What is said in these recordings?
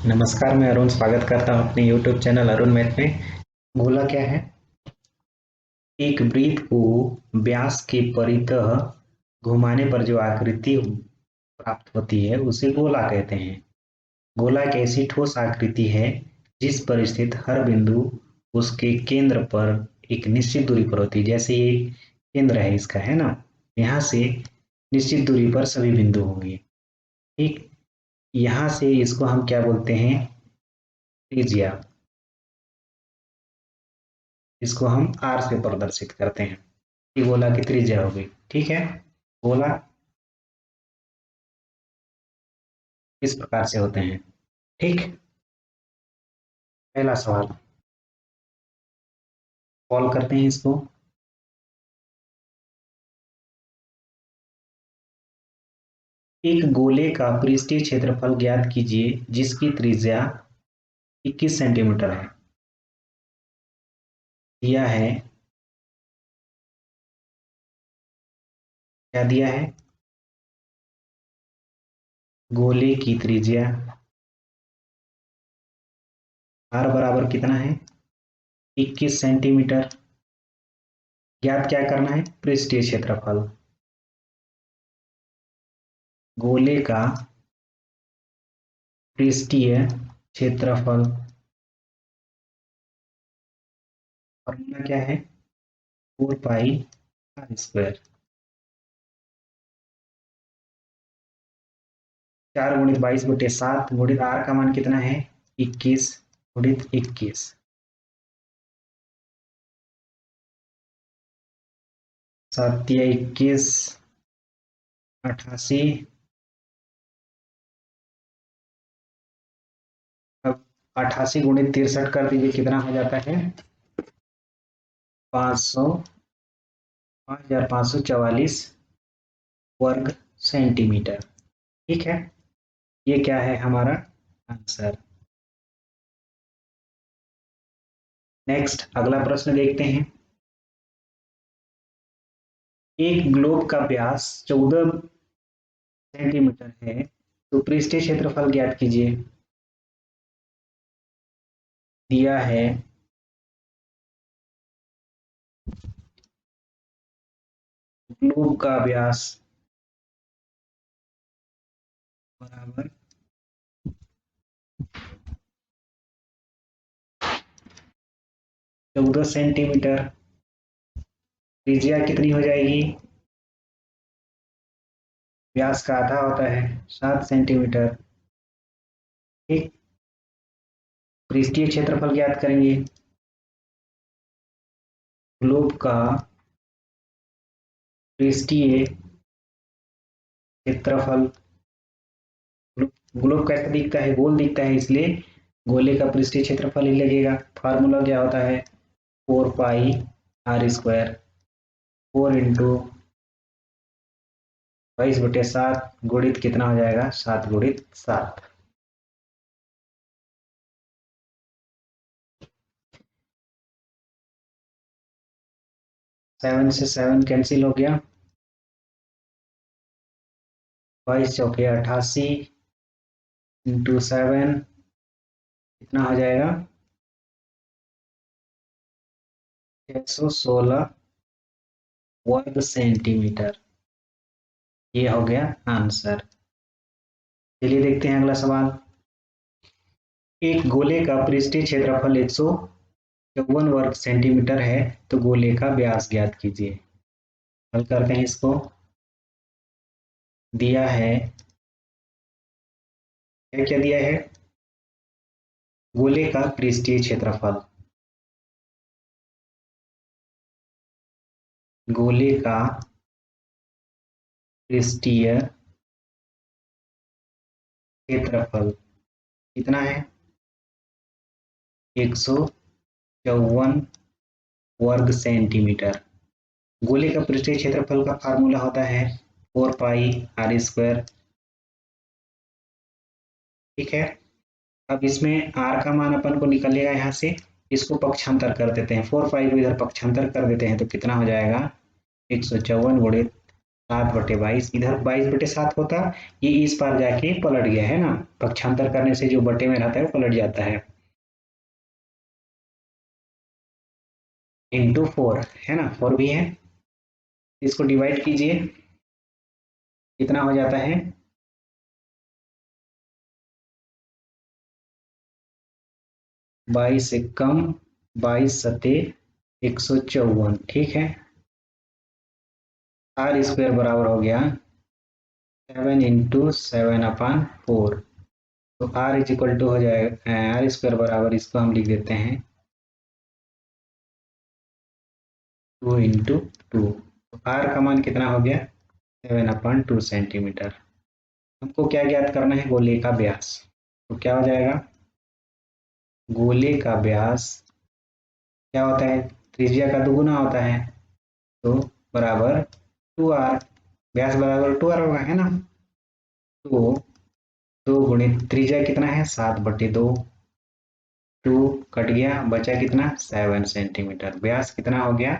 नमस्कार, मैं अरुण स्वागत करता हूँ अपने YouTube चैनल अरुण मैथ में। गोला क्या है? एक वृत्त को व्यास के परितः घुमाने पर जो आकृति प्राप्त होती है उसे गोला कहते हैं। गोला एक ऐसी ठोस आकृति है जिस पर स्थित हर बिंदु उसके केंद्र पर एक निश्चित दूरी पर होती है। जैसे ये केंद्र है इसका, है ना? यहाँ से निश्चित दूरी पर सभी बिंदु होंगे। ठीक, यहाँ से इसको हम क्या बोलते हैं? त्रिज्या। इसको हम आर से प्रदर्शित करते हैं। ये गोला की त्रिज्या हो गई। ठीक है, गोला इस प्रकार से होते हैं। ठीक, पहला सवाल सॉल्व करते हैं इसको। एक गोले का पृष्ठीय क्षेत्रफल ज्ञात कीजिए जिसकी त्रिज्या 21 सेंटीमीटर है। दिया है, क्या दिया है? गोले की त्रिज्या r बराबर कितना है? 21 सेंटीमीटर। ज्ञात क्या करना है? पृष्ठीय क्षेत्रफल। गोले का पृष्ठीय क्षेत्रफल फॉर्मूला क्या है? 4 पाई आर स्क्वायर। 4 × 22/7 गुणित आर का मान कितना है? 21 गुणित 21। 7×21 88। अब 88 गुणित 63 कर दीजिए, कितना हो जाता है? 500 5544 वर्ग सेंटीमीटर। ठीक है, ये क्या है हमारा आंसर। नेक्स्ट अगला प्रश्न देखते हैं। एक ग्लोब का व्यास 14 सेंटीमीटर है, तो पृष्ठीय क्षेत्रफल ज्ञात कीजिए। दिया है ग्लोब का व्यास बराबर 14 सेंटीमीटर। त्रिज्या कितनी हो जाएगी? व्यास का आधा होता है 7 सेंटीमीटर। ठीक, पृष्ठीय क्षेत्रफल ज्ञात करेंगे। ग्लोब का पृष्ठीय क्षेत्रफल, ग्लोब कैसा दिखता है? गोल दिखता है, इसलिए गोले का पृष्ठीय क्षेत्रफल ही लगेगा। फार्मूला क्या होता है? 4 पाई आर स्क्वायर। 4 इंटू 22/7 गुणित कितना हो जाएगा? 7 गुणित 7। सेवन से 7 कैंसिल हो गया। 22 चौके 88 इंटू 7 कितना हो जाएगा? 616 वर्ग सेंटीमीटर। ये हो गया आंसर। चलिए देखते हैं अगला सवाल। एक गोले का पृष्ठीय क्षेत्रफल 154 वर्ग सेंटीमीटर है, तो गोले का व्यास ज्ञात कीजिए। हल करते हैं इसको। दिया है, क्या दिया है? गोले का पृष्ठीय क्षेत्रफल। गोले का पृष्ठीय क्षेत्रफल कितना है? 154 वर्ग सेंटीमीटर। गोले का पृष्ठीय क्षेत्रफल का फार्मूला होता है 4 पाई आर स्क्वायर। ठीक है, अब इसमें आर का मान अपन को निकलेगा यहाँ से। इसको पक्षांतर कर देते हैं, 4 पाई को इधर पक्षांतर कर देते हैं, तो कितना हो जाएगा? 154 गुणित 7/22, इधर 22/7 होता, ये इस पार जाके पलट गया है ना, पक्षांतर करने से जो बटे में रहता है वो पलट जाता है। इंटू 4 है ना, 4 भी है, इसको डिवाइड कीजिए, कितना हो जाता है, 22 से कम, 22 सते 154, ठीक है। आर स्क्वायर बराबर हो गया 7 × 7/4, तो आर इज इक्वल टू हो जाएगा, आर स्क्वायर बराबर, इसको हम लिख देते हैं 2 × 2, तो आर का मान कितना हो गया 7/2 सेंटीमीटर। हमको क्या ज्ञात करना है, गोले का व्यास, तो क्या हो जाएगा, गोले का व्यास क्या होता है, त्रिज्या का दुगुना होता है, तो बराबर 2r, व्यास बराबर 2r होगा, है ना। तो 2 × त्रिज्या कितना है 7/2, 2 कट गया, बचा कितना 7 सेंटीमीटर, व्यास कितना हो गया,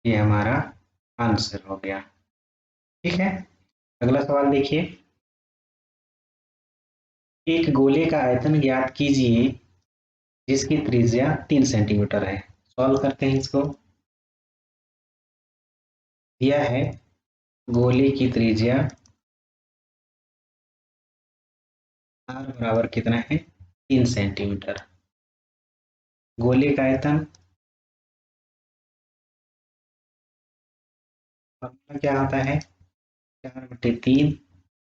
ये हमारा आंसर हो गया। ठीक है, अगला सवाल देखिए, एक गोले का आयतन ज्ञात कीजिए जिसकी त्रिज्या 3 सेंटीमीटर है। सॉल्व करते हैं इसको। दिया है गोले की त्रिज्या r बराबर कितना है 3 सेंटीमीटर, गोले का आयतन फॉर्मूला क्या होता है, 4/3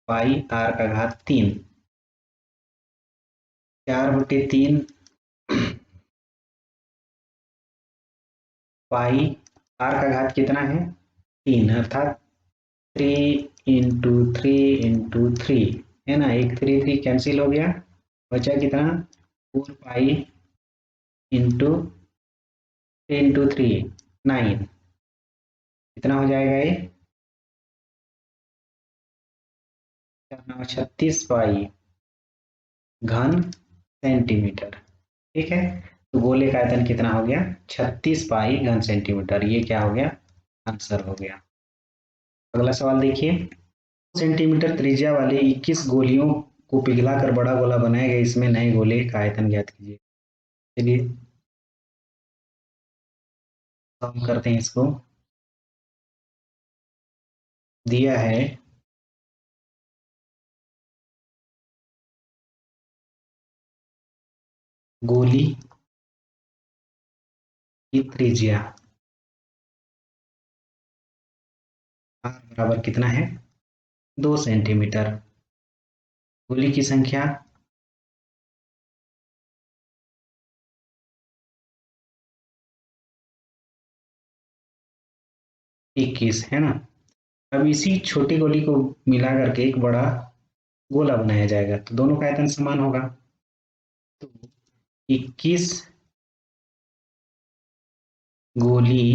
पाई r का घात 3, 4/3 पाई r का घात कितना है 3, अर्थात 3 × 3 × 3 है ना, एक 3 3 कैंसिल हो गया, बचा कितना 4 पाई इंटू 3 × 3 9, कितना हो जाएगा ये 36 पाई घन सेंटीमीटर। ठीक है, तो गोले का आयतन कितना हो गया 36 पाई घन सेंटीमीटर, ये क्या हो गया आंसर हो गया। अगला सवाल देखिए, सेंटीमीटर त्रिज्या वाले 21 गोलियों को पिघलाकर बड़ा गोला बनाया गया, इसमें नए गोले का आयतन ज्ञात कीजिए। चलिए सॉल्व करते हैं इसको। दिया है गोली की त्रिज्या r बराबर कितना है 2 सेंटीमीटर, गोली की संख्या 21 है ना। अब इसी छोटी गोली को मिला करके एक बड़ा गोला बनाया जाएगा, तो दोनों का आयतन समान होगा, तो 21 गोली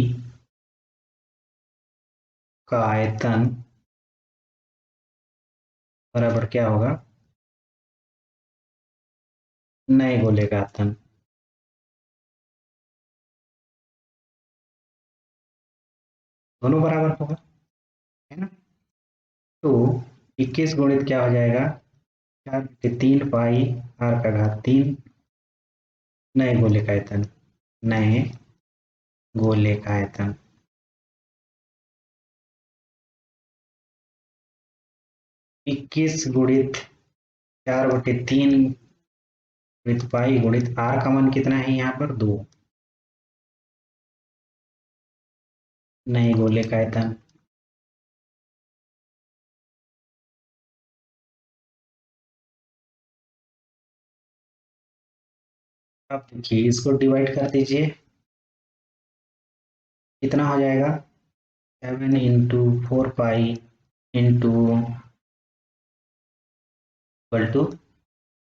का आयतन बराबर क्या होगा नए गोले का आयतन, दोनों बराबर होगा, है ना। तो 21 गुणित क्या हो जाएगा 4/3 पाई r का घात 3, नए गोले का आयतन, नए गोले का आयतन 21 गुणित 4/3 गुणित पाई गुणित r का मान कितना है यहाँ पर 2, नए गोले का आयतन, अब देखिए इसको डिवाइड कर दीजिए, कितना हो जाएगा 7 × 4 पाई इंटू इक्वल टू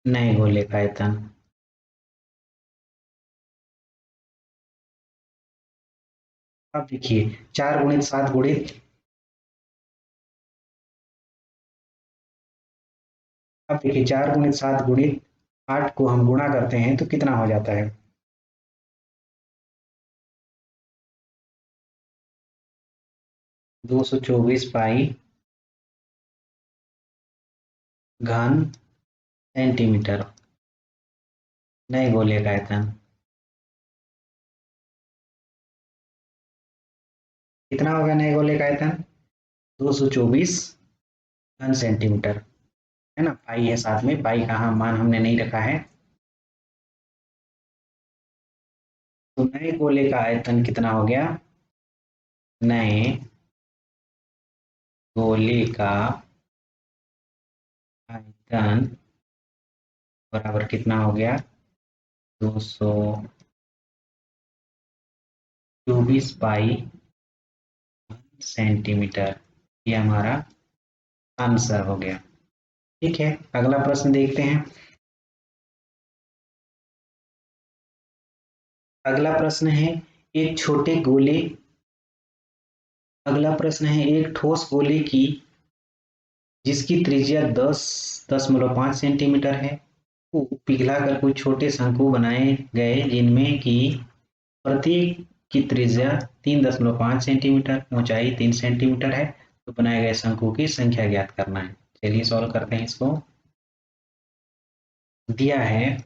नए गोले का आयतन। अब देखिए 4 × 7 गुणित, अब देखिए 4 × 7 गुणित 8 को हम गुणा करते हैं तो कितना हो जाता है 224 पाई घन सेंटीमीटर नए गोले का आयतन कितना होगा? नए गोले का आयतन 224 घन सेंटीमीटर है ना। पाई है साथ में, पाई का मान हमने नहीं रखा है। तो नए गोले का आयतन कितना हो गया? नए गोले का आयतन बराबर कितना हो गया? 224 पाई सेंटीमीटर। ये हमारा आंसर हो गया। ठीक है, अगला प्रश्न देखते हैं। अगला प्रश्न है एक छोटे गोले अगला प्रश्न है एक ठोस गोले की जिसकी त्रिज्या 10.5 सेंटीमीटर है को पिघलाकर कुछ छोटे शंकु बनाए गए जिनमें की प्रत्येक की त्रिज्या 3.5 सेंटीमीटर, ऊंचाई 3 सेंटीमीटर है। तो बनाए गए शंकु की संख्या ज्ञात करना है। चलिए सॉल्व करते हैं इसको। दिया है,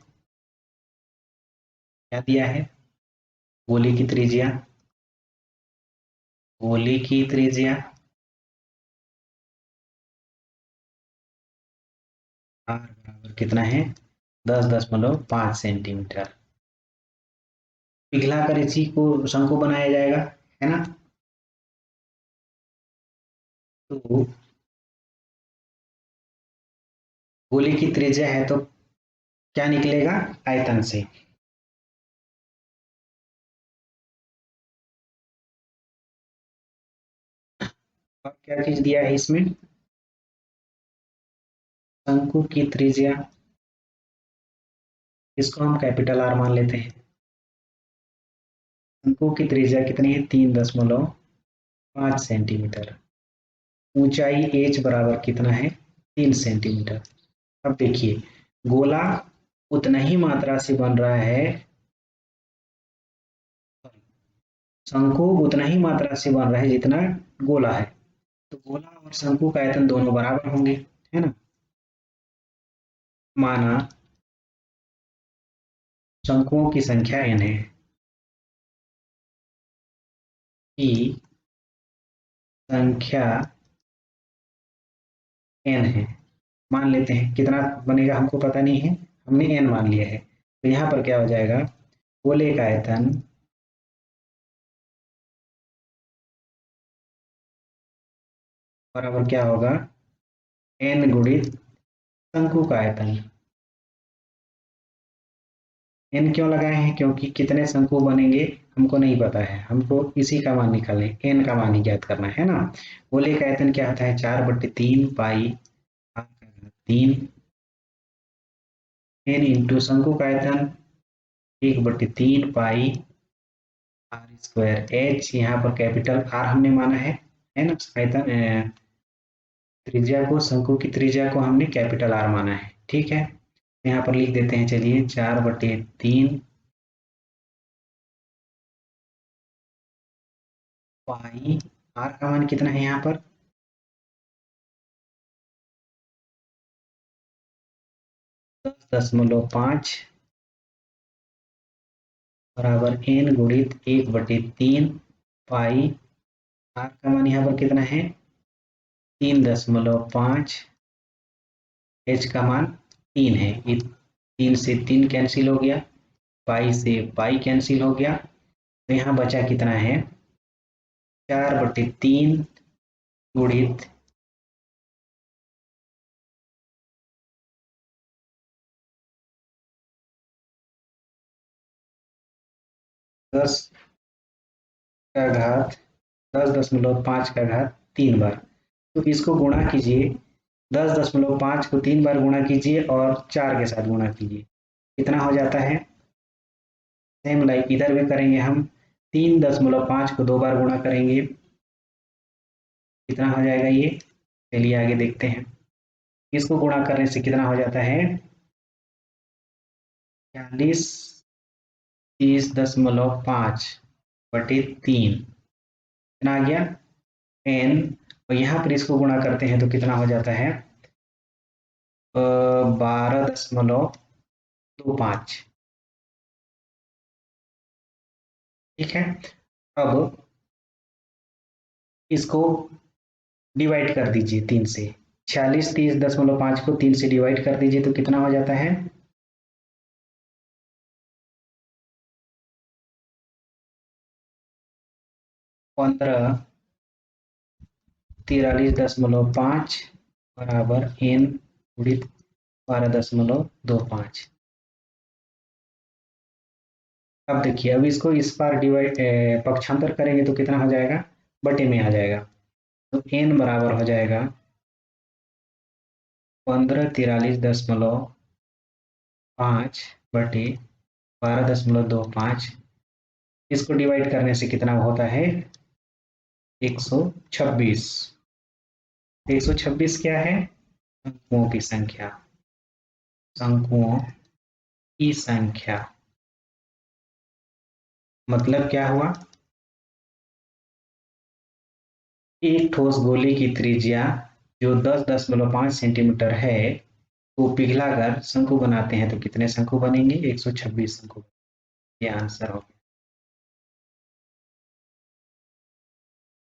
क्या दिया है? गोले की त्रिज्या, गोले की त्रिज्या r बराबर कितना है? 10.5 सेंटीमीटर। पिघलाकर इसी को शंकु बनाया जाएगा, है ना। तो गोले की त्रिज्या है तो क्या निकलेगा? आयतन से। और क्या चीज दिया है इसमें? शंकु की त्रिज्या, इसको हम कैपिटल आर मान लेते हैं। शंकु की त्रिज्या कितनी है? 3.5 सेंटीमीटर। ऊंचाई एच बराबर कितना है? 3 सेंटीमीटर। अब देखिए, गोला उतना ही मात्रा से बन रहा है, शंकु उतना ही मात्रा से बन रहा है जितना गोला है। तो गोला और शंकु का आयतन दोनों बराबर होंगे, है ना। माना शंकुओं की संख्या n है, की संख्या n है। मान लेते हैं, कितना बनेगा हमको पता नहीं है, हमने n मान लिया है। तो यहाँ पर क्या हो जाएगा? गोले का आयतन बराबर क्या होगा? n गुणित शंकु का आयतन। n क्यों लगाए हैं? क्योंकि कितने शंकु बनेंगे हमको नहीं पता है, हमको इसी का मान निकालना है, n का मान ही ज्ञात करना है ना। गोले का आयतन क्या होता है? 4/3 पाई r का घात 3 n इंटू शंकु का आयतन 1/3 पाई आर स्क्वायर एच। यहाँ पर कैपिटल आर हमने माना है ना। आयतन त्रिज्या को, शंकु की त्रिज्या को हमने कैपिटल आर माना है। ठीक है, यहाँ पर लिख देते हैं। चलिए, 4/3 पाई आर का मान कितना है यहाँ पर? 10.5 बराबर n गुणित 1/3 पाई आर का मान यहाँ पर कितना है? 3.5। एच का मान 3 है, ये 3 से 3 कैंसिल हो गया, पाई से पाई कैंसिल हो गया। तो यहाँ बचा कितना है? 4/3 गुणित 10 का घात 10.5 का घात 3 बार। तो इसको गुणा कीजिए, 10.5 को 3 बार गुणा कीजिए और 4 के साथ गुणा कीजिए। कितना हो जाता है? सेम लाइक इधर भी करेंगे हम, 3.5 को 2 बार गुणा करेंगे। कितना हो जाएगा ये? चलिए आगे देखते हैं। इसको गुणा करने से कितना हो जाता है? 40 30.5/3 कितना आ गया? n, और यहाँ पर इसको गुणा करते हैं तो कितना हो जाता है 12.25। ठीक है। अब इसको डिवाइड कर दीजिए 3 से। 46 30.5 को 3 से डिवाइड कर दीजिए तो कितना हो जाता है 15 43.5 बराबर n गुणित 12.25। अब देखिए, अब इसको इस पार डिवाइड पक्षांतर करेंगे तो कितना हो जाएगा, बटे में आ जाएगा। तो n बराबर हो जाएगा 15 43.5 बटे 12.25। इसको डिवाइड करने से कितना होता है 126। 126 क्या है, अंकों की संख्या, अंकों की संख्या। मतलब क्या हुआ, एक ठोस गोले की त्रिज्या जो 10.5 सेंटीमीटर है वो पिघलाकर शंकु बनाते हैं तो कितने शंकु बनेंगे 126 शंकु। ये आंसर हो गया।